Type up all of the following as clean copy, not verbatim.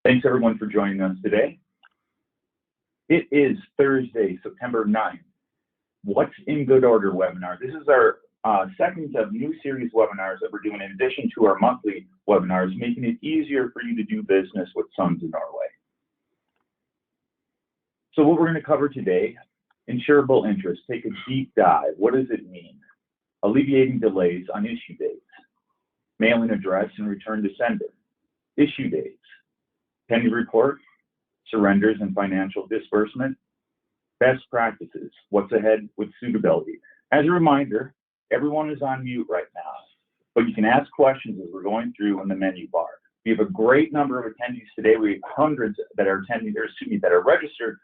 Thanks everyone for joining us today. It is Thursday, September 9th. What's in Good Order webinar. This is our second of new series webinars that we're doing in addition to our monthly webinars, making it easier for you to do business with Sons of Norway. So what we're going to cover today, insurable interest, take a deep dive. What does it mean? Alleviating delays on issue dates, mailing address and return to sender, issue dates, pending report, surrenders and financial disbursement, best practices, what's ahead with suitability. As a reminder, everyone is on mute right now, but you can ask questions as we're going through in the menu bar. We have a great number of attendees today. We have hundreds that are attending, that are registered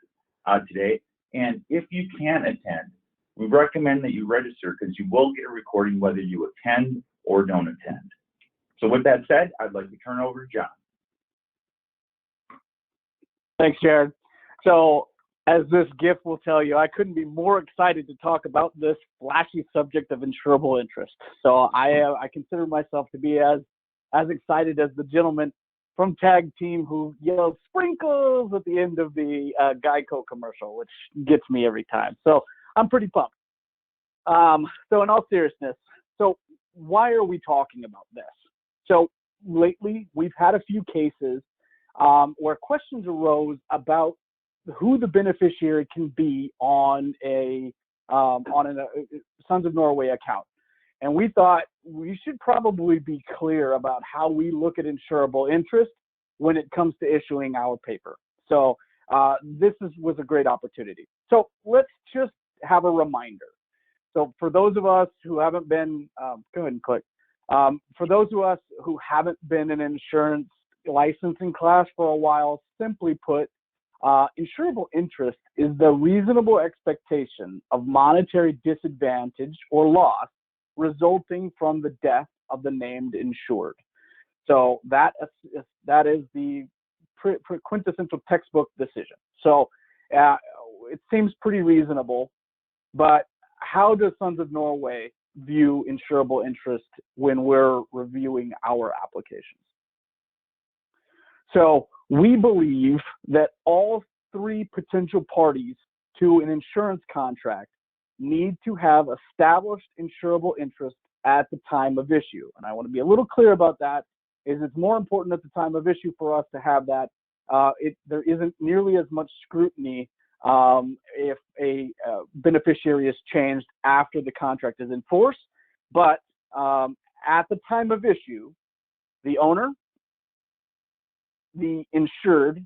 today. And if you can attend, we recommend that you register because you will get a recording whether you attend or don't attend. So with that said, I'd like to turn it over to John. Thanks, Jared. So as this GIF will tell you, I couldn't be more excited to talk about this flashy subject of insurable interest. So I consider myself to be as excited as the gentleman from Tag Team who yells sprinkles at the end of the Geico commercial, which gets me every time. So I'm pretty pumped. So in all seriousness, so why are we talking about this? So lately, we've had a few cases where questions arose about who the beneficiary can be on a Sons of Norway account. And we thought we should probably be clear about how we look at insurable interest when it comes to issuing our paper. So this was a great opportunity. So let's just have a reminder. So for those of us who haven't been, go ahead and click. For those of us who haven't been in insurance licensing class for a while, simply put, insurable interest is the reasonable expectation of monetary disadvantage or loss resulting from the death of the named insured. So that is the quintessential textbook decision. So it seems pretty reasonable, but how does Sons of Norway view insurable interest when we're reviewing our applications? So we believe that all three potential parties to an insurance contract need to have established insurable interest at the time of issue. And I want to be a little clear about that, is it's more important at the time of issue for us to have that. There isn't nearly as much scrutiny if a beneficiary is changed after the contract is in force. But at the time of issue, the owner, the insured,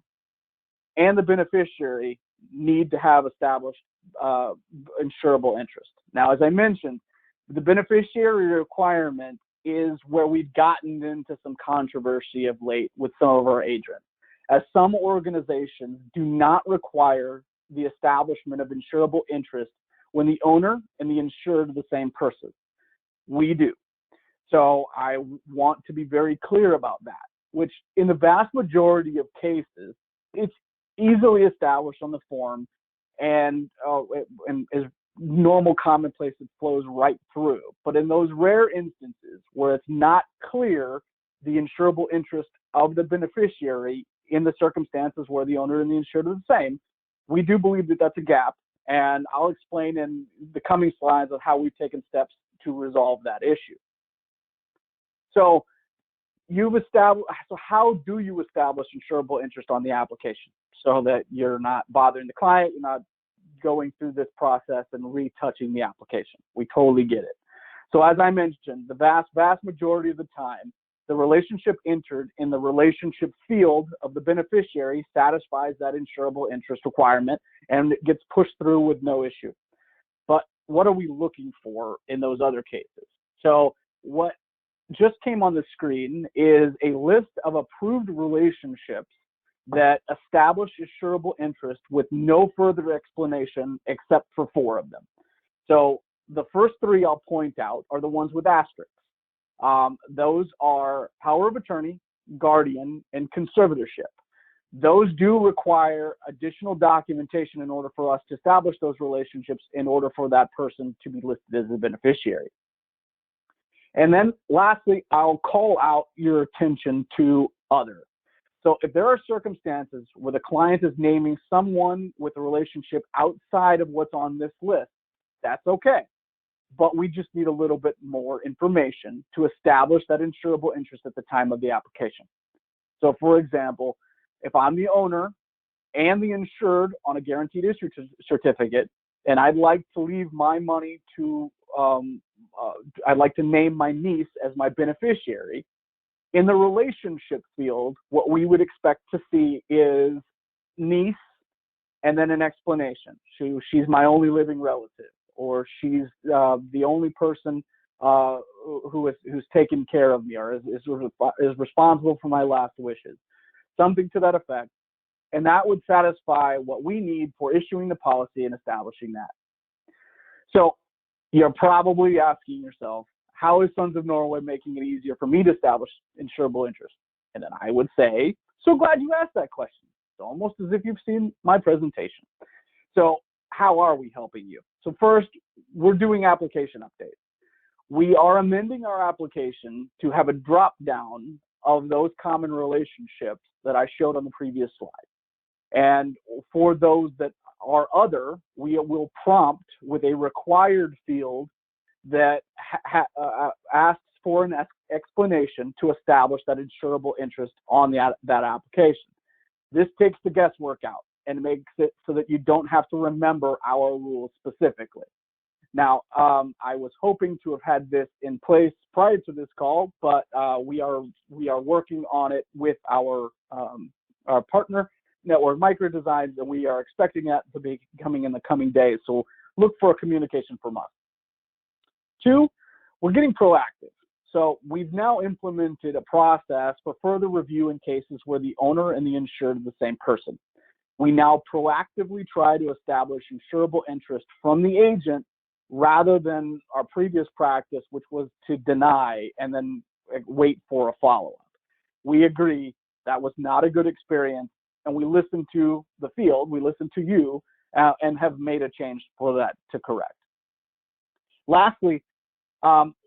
and the beneficiary need to have established insurable interest. Now, as I mentioned, the beneficiary requirement is where we've gotten into some controversy of late with some of our agents, as some organizations do not require the establishment of insurable interest when the owner and the insured are the same person. We do. So I want to be very clear about that, which in the vast majority of cases, it's easily established on the form and is normal commonplace, it flows right through. But in those rare instances where it's not clear the insurable interest of the beneficiary in the circumstances where the owner and the insured are the same, we do believe that that's a gap. And I'll explain in the coming slides of how we've taken steps to resolve that issue. So how do you establish insurable interest on the application so that you're not bothering the client, you're not going through this process and retouching the application? We totally get it. So as I mentioned, the vast majority of the time, the relationship entered in the relationship field of the beneficiary satisfies that insurable interest requirement and it gets pushed through with no issue. But what are we looking for in those other cases? So what just came on the screen is a list of approved relationships that establish insurable interest with no further explanation except for 4 of them. So the first 3 I'll point out are the ones with asterisks. Those are power of attorney, guardian, and conservatorship. Those do require additional documentation in order for us to establish those relationships in order for that person to be listed as a beneficiary. And then lastly, I'll call out your attention to other. So if there are circumstances where the client is naming someone with a relationship outside of what's on this list, that's okay. But we just need a little bit more information to establish that insurable interest at the time of the application. So for example, if I'm the owner and the insured on a guaranteed issue certificate, and I'd like to leave my money to, I'd like to name my niece as my beneficiary, in the relationship field, what we would expect to see is niece and then an explanation. She's my only living relative, or she's the only person who's taken care of me, or is responsible for my last wishes, something to that effect. And that would satisfy what we need for issuing the policy and establishing that. So you're probably asking yourself, how is Sons of Norway making it easier for me to establish insurable interest? And then I would say, so glad you asked that question. It's almost as if you've seen my presentation. So how are we helping you? So first, we're doing application updates. We are amending our application to have a drop down of those common relationships that I showed on the previous slide. And for those that are other, we will prompt with a required field that asks for an explanation to establish that insurable interest on that application. This takes the guesswork out and makes it so that you don't have to remember our rules specifically. Now, I was hoping to have had this in place prior to this call, but we are working on it with our partner, Network Micro Designs, and we are expecting that to be coming in the coming days. So look for a communication from us. 2, we're getting proactive. So we've now implemented a process for further review in cases where the owner and the insured are the same person. We now proactively try to establish insurable interest from the agent rather than our previous practice, which was to deny and then wait for a follow-up. We agree that was not a good experience, and we listened to the field, we listened to you, and have made a change for that to correct. Lastly,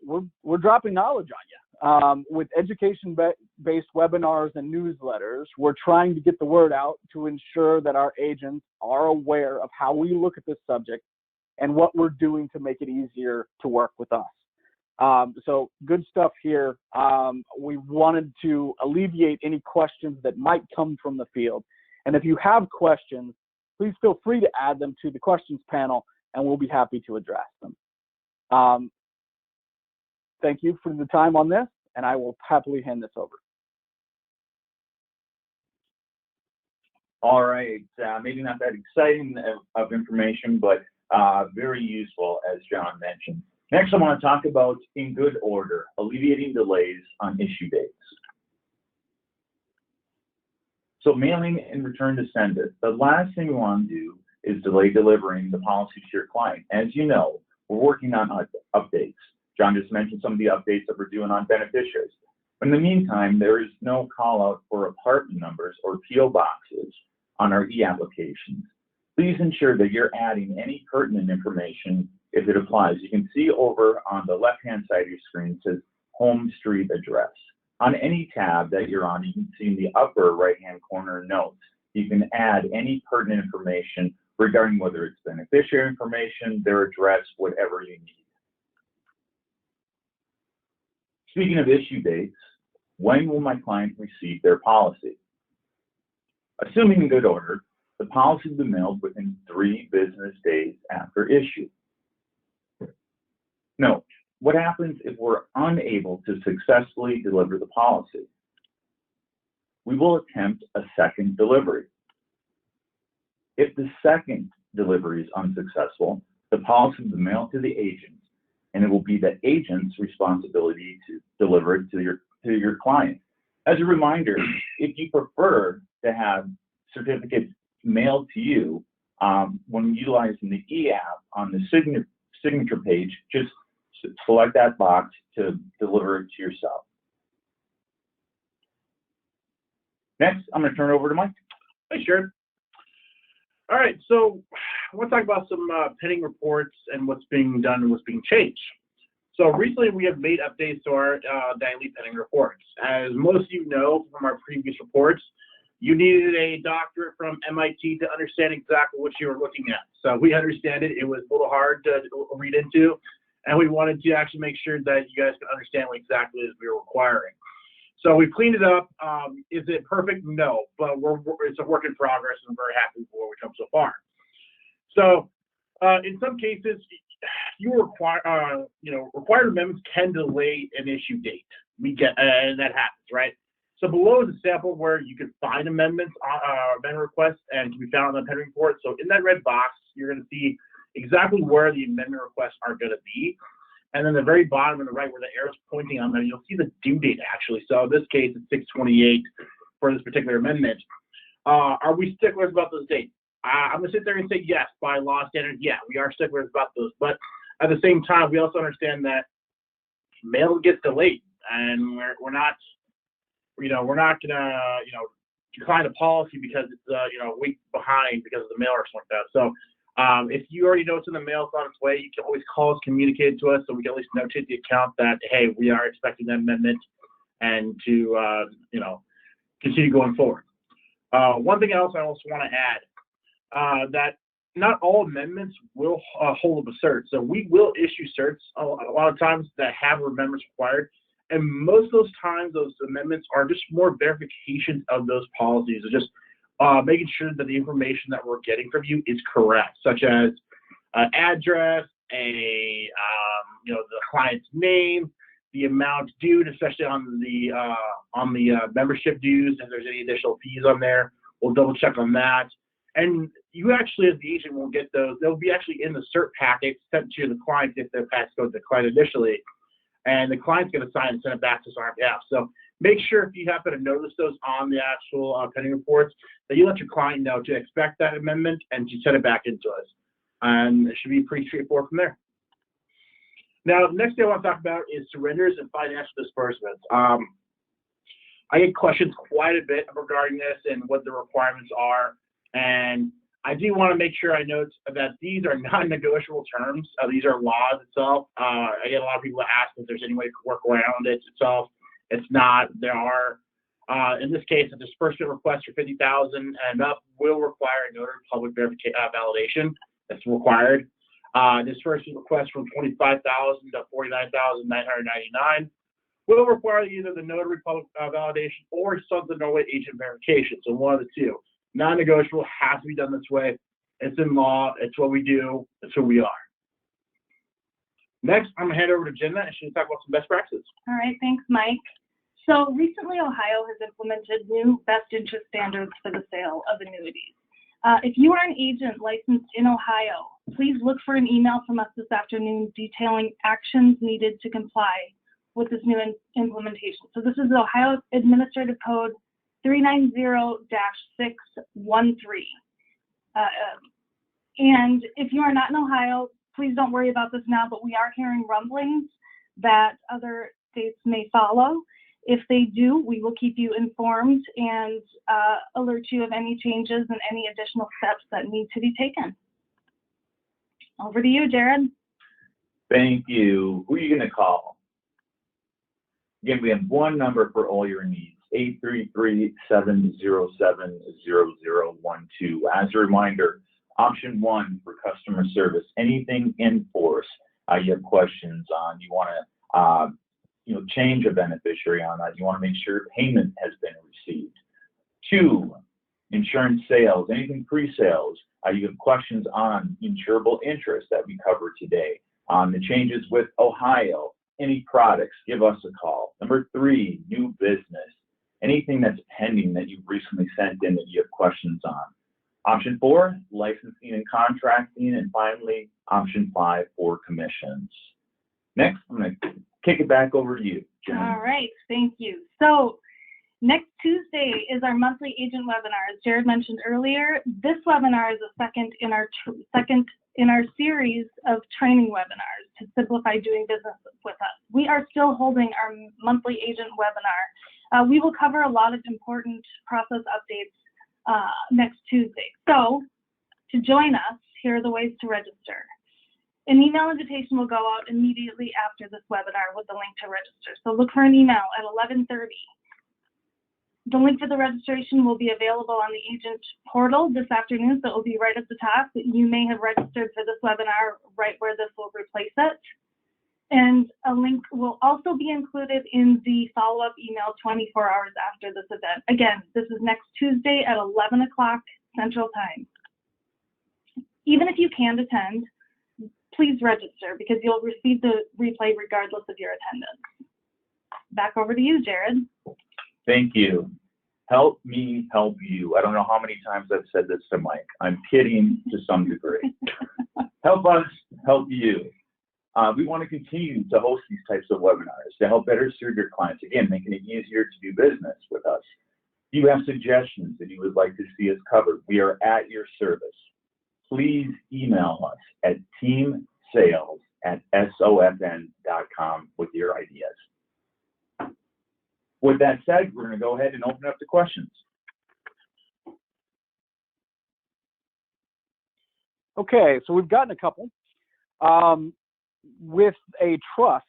we're dropping knowledge on you. With education-based webinars and newsletters, we're trying to get the word out to ensure that our agents are aware of how we look at this subject and what we're doing to make it easier to work with us. So good stuff here. We wanted to alleviate any questions that might come from the field. And if you have questions, please feel free to add them to the questions panel, and we'll be happy to address them. Thank you for the time on this, and I will happily hand this over. All right, maybe not that exciting of information, but very useful, as John mentioned. Next, I want to talk about, in good order, alleviating delays on issue dates. So mailing and return to sender. The last thing we want to do is delay delivering the policy to your client. As you know, we're working on updates. John just mentioned some of the updates that we're doing on beneficiaries. In the meantime, there is no call out for apartment numbers or PO boxes on our e-applications. Please ensure that you're adding any pertinent information if it applies. You can see over on the left-hand side of your screen, it says home street address. On any tab that you're on, you can see in the upper right-hand corner notes. You can add any pertinent information regarding whether it's beneficiary information, their address, whatever you need. Speaking of issue dates, when will my client receive their policy? Assuming in good order, the policy will be mailed within 3 business days after issue. Note, what happens if we're unable to successfully deliver the policy? We will attempt a second delivery. If the second delivery is unsuccessful, the policy will be mailed to the agent, and it will be the agent's responsibility to deliver it to your client. As a reminder, if you prefer to have certificates mailed to you when utilizing the e-app on the signature page, just select that box to deliver it to yourself. Next, I'm going to turn it over to Mike. Hey, Sharon. All right, so I want to talk about some pending reports and what's being done and what's being changed. So recently we have made updates to our daily pending reports. As most of you know from our previous reports, You needed a doctorate from MIT to understand exactly what you were looking at. So we understand it. It was a little hard to read into, and we wanted to actually make sure that you guys could understand what exactly it is we were requiring. So we cleaned it up. Is it perfect? No, but it's a work in progress, and I'm very happy with where we come so far. So in some cases, required amendments can delay an issue date. And that happens, right? So below is a sample where you can find amendment requests and can be found on the pending report. So in that red box, you're going to see exactly where the amendment requests are going to be. And then the very bottom on the right where the arrow's pointing on there, you'll see the due date actually. So in this case, it's 6/28 for this particular amendment. Are we sticklers about those dates? I'm going to sit there and say yes, by law standards, yeah, we are sticklers about those. But at the same time, we also understand that mail gets delayed, and we're not gonna, decline a policy because it's a week behind because of the mail or something like that. So if you already know it's in the mail, it's on its way, you can always call us, communicate it to us, so we can at least notate the account that, hey, we are expecting that amendment, and to continue going forward. One thing else I also want to add, that not all amendments will hold up a cert. So we will issue certs a lot of times that have amendments required. And most of those times, those amendments are just more verifications of those policies, or just making sure that the information that we're getting from you is correct, such as address, the client's name, the amount due, especially on the membership dues. If there's any additional fees on there, we'll double check on that. And you actually, as the agent, will get those. They'll be actually in the cert packet sent to the client if they're passed to the client initially. And the client's going to sign and send it back to us on our behalf. So make sure if you happen to notice those on the actual pending reports, that you let your client know to expect that amendment and to send it back into us. And it should be pretty straightforward from there. Now, the next thing I want to talk about is surrenders and financial disbursements. I get questions quite a bit regarding this and what the requirements are. And I do want to make sure I note that these are non-negotiable terms. These are laws itself. I get a lot of people ask if there's any way to work around it itself. It's not. There are, in this case, a disbursement request for $50,000 and up will require a notary public validation. That's required. Disbursement request from $25,000 to $49,999 will require either the notary public validation or some of the Norway agent verification. So one of the two. Non-negotiable, has to be done this way. It's in law. It's what we do. It's who we are. Next, I'm going to hand over to Jenna, and she'll talk about some best practices. All right, thanks, Mike. So recently, Ohio has implemented new best interest standards for the sale of annuities. If you are an agent licensed in Ohio, please look for an email from us this afternoon detailing actions needed to comply with this new implementation. So this is Ohio Administrative Code 390-613. And if you are not in Ohio, please don't worry about this now, but we are hearing rumblings that other states may follow. If they do, we will keep you informed and alert you of any changes and any additional steps that need to be taken. Over to you, Jared. Thank you. Who are you going to call? Again, we have one number for all your needs. 833-707-0012. As a reminder, option 1 for customer service, anything in force you have questions on, you want to change a beneficiary on that, you want to make sure payment has been received. 2, insurance sales, anything pre-sales, you have questions on insurable interest that we covered today, on the changes with Ohio, any products, give us a call. Number 3, new business. Anything that's pending that you've recently sent in that you have questions on. Option 4, licensing and contracting. And finally, option 5 for commissions. Next, I'm going to kick it back over to you, Jen. All right, thank you. So next Tuesday is our monthly agent webinar. As Jared mentioned earlier, this webinar is a second in our series of training webinars to simplify doing business with us. We are still holding our monthly agent webinar. We will cover a lot of important process updates next Tuesday. So to join us, here are the ways to register. An email invitation will go out immediately after this webinar with the link to register. So look for an email at 11:30. The link for the registration will be available on the agent portal this afternoon, so it will be right at the top. You may have registered for this webinar right where this will replace it. And a link will also be included in the follow-up email 24 hours after this event. Again, this is next Tuesday at 11 o'clock Central Time. Even if you can't attend, please register because you'll receive the replay regardless of your attendance. Back over to you, Jared. Thank you. Help me help you. I don't know how many times I've said this to Mike. I'm kidding to some degree. Help us help you. We want to continue to host these types of webinars to help better serve your clients. Again, making it easier to do business with us. If you have suggestions that you would like to see us covered, we are at your service. Please email us at teamsales@sofn.com with your ideas. With that said, we're going to go ahead and open up the questions. Okay, so we've gotten a couple. With a trust,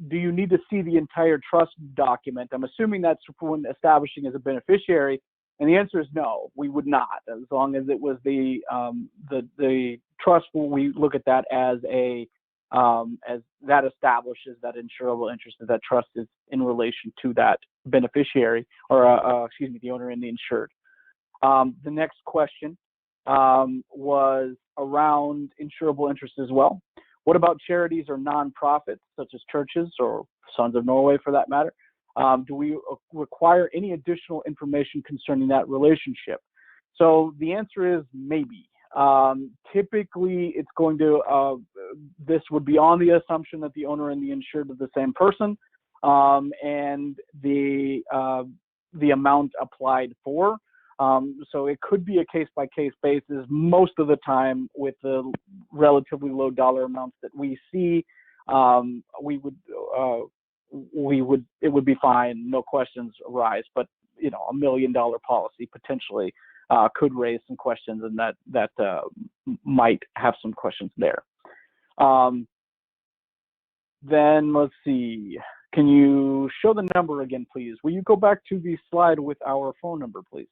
do you need to see the entire trust document? I'm assuming that's when establishing as a beneficiary, and the answer is no, we would not, as long as it was the trust. We look at that as that establishes that insurable interest, that trust is in relation to that beneficiary, or excuse me, the owner and the insured. The next question was around insurable interest as well. What about charities or nonprofits, such as churches or Sons of Norway for that matter? Do we require any additional information concerning that relationship? So the answer is maybe. Typically, it's going to, this would be on the assumption that the owner and the insured are the same person, and the amount applied for. So it could be a case-by-case basis. Most of the time, with the relatively low dollar amounts that we see, it would be fine, no questions arise. But you know, $1 million policy potentially could raise some questions, and that might have some questions there. Then let's see. Can you show the number again, please? Will you go back to the slide with our phone number, please?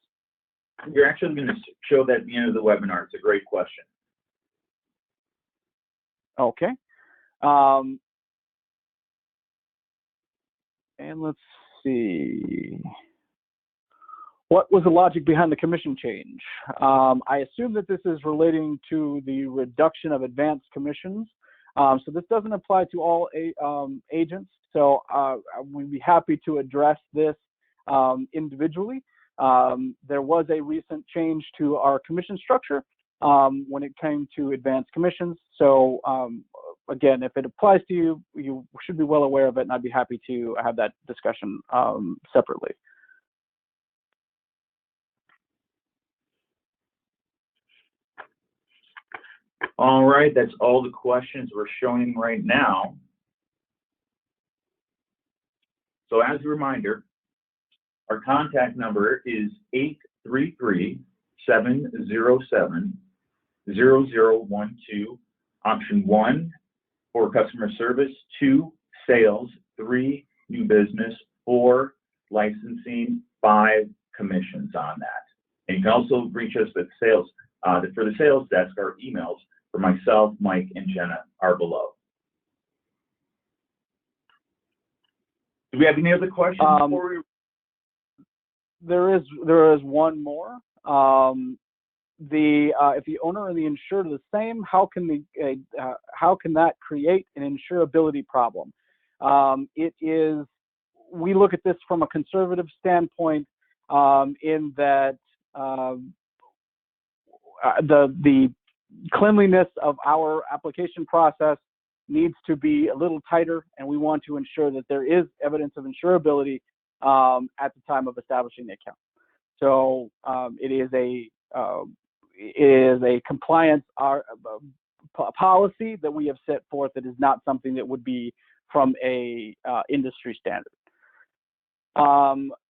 You're actually going to show that at the end of the webinar. It's a great question. Okay. And let's see. What was the logic behind the commission change? I assume that this is relating to the reduction of advanced commissions. So this doesn't apply to all agents. So we'd be happy to address this individually. There was a recent change to our commission structure when it came to advanced commissions. So again, if it applies to you, you should be well aware of it, and I'd be happy to have that discussion separately. All right, that's all the questions we're showing right now. So as a reminder, our contact number is 833-707-0012, option 1 for customer service, 2 sales, 3 new business, 4 licensing, 5 commissions on that. And you can also reach us with sales. For the sales desk, our emails for myself, Mike, and Jenna are below. Do we have any other questions before we? There is one more. If the owner and the insured are the same, how can that create an insurability problem? We look at this from a conservative standpoint, in that the cleanliness of our application process needs to be a little tighter, and we want to ensure that there is evidence of insurability at the time of establishing the account. So it is a compliance policy that we have set forth that is not something that would be from a industry standard.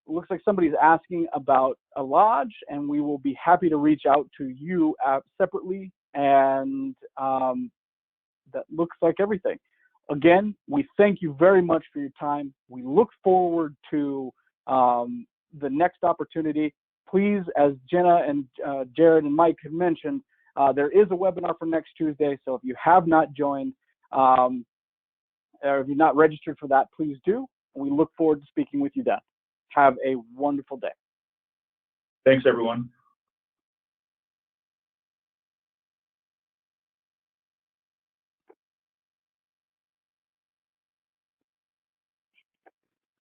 Looks like somebody's asking about a lodge, and we will be happy to reach out to you separately, and that looks like everything. Again, we thank you very much for your time. We look forward to the next opportunity. Please, as Jenna and Jared and Mike have mentioned, there is a webinar for next Tuesday. So if you have not joined, or if you're not registered for that, please do. We look forward to speaking with you then. Have a wonderful day. Thanks, everyone.